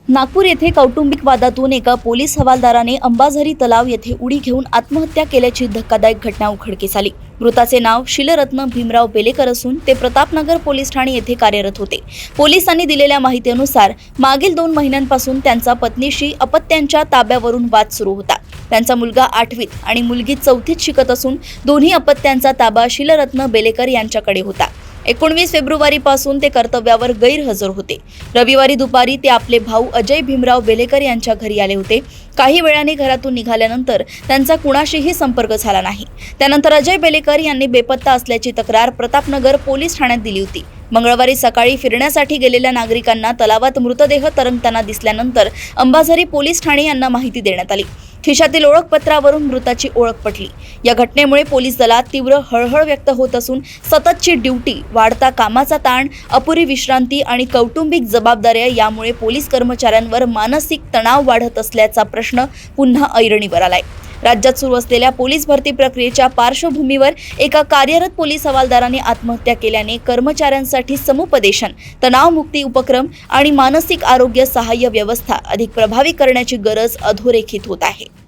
नागपूर येथे कौटुंबिक वादातून एका पोलीस हवालदाराने अंबाझरी तलाव येथे उडी घेऊन आत्महत्या केल्याची धक्कादायक घटना उघडकीस आली। मृताचे नाव शीलरत्न भीमराव बेलेकर असून ते प्रतापनगर पोलीस ठाणे येथे कार्यरत होते। पोलिसांनी दिलेल्या माहितीनुसार मागील 2 महिन्यांपासून त्यांचा पत्नीशी अपत्यांच्या ताब्यावरून वाद सुरू होता। त्यांचा मुलगा 8वीत आणि मुलगी 4थीत शिकत असून दोन्ही अपत्यांचा ताबा शीलरत्न बेलेकर यांच्याकडे होता। 19 फेब्रुवारीपासून ते कर्तव्यावर गैरहजर होते। रविवारी दुपारी ते आपले भाऊ अजय भीमराव बेलेकर यांच्या घरी आले होते। काही वेळाने घरातून निघाल्यानंतर त्यांचा कुणाशीही संपर्क झाला नाही। त्यानंतर अजय बेलेकर यांनी बेपत्ता असल्याची तक्रार प्रतापनगर पोलीस ठाण्यात दिली होती। मंगळवारी सकाळी फिरण्यासाठी गेलेल्या नागरिकांना तलावात मृतदेह तरंगताना दिसल्यानंतर अंबाझरी पोलीस ठाणे यांना माहिती देण्यात आली। खिशातील ओळखपत्रावरून मृताची ओळख पटली। या घटनेमुळे पोलीस दलात तीव्र हळहळ व्यक्त होत असून सततची ड्युटी, वाढता कामाचा ताण, अपुरी विश्रांती आणि कौटुंबिक जबाबदाऱ्या यामुळे पोलीस कर्मचाऱ्यांवर मानसिक तणाव वाढत असल्याचा प्रश्न पुन्हा ऐरणीवर आलाय। राज्यात सुरू असलेल्या पोलीस भरती प्रक्रियेच्या पार्श्वभूमीवर एका कार्यरत पोलीस हवालदाराने आत्महत्या केल्याने कर्मचाऱ्यांसाठी समुपदेशन, तणावमुक्ती उपक्रम आणि मानसिक आरोग्य सहाय्य व्यवस्था अधिक प्रभावी करण्याची गरज अधोरेखित होत आहे।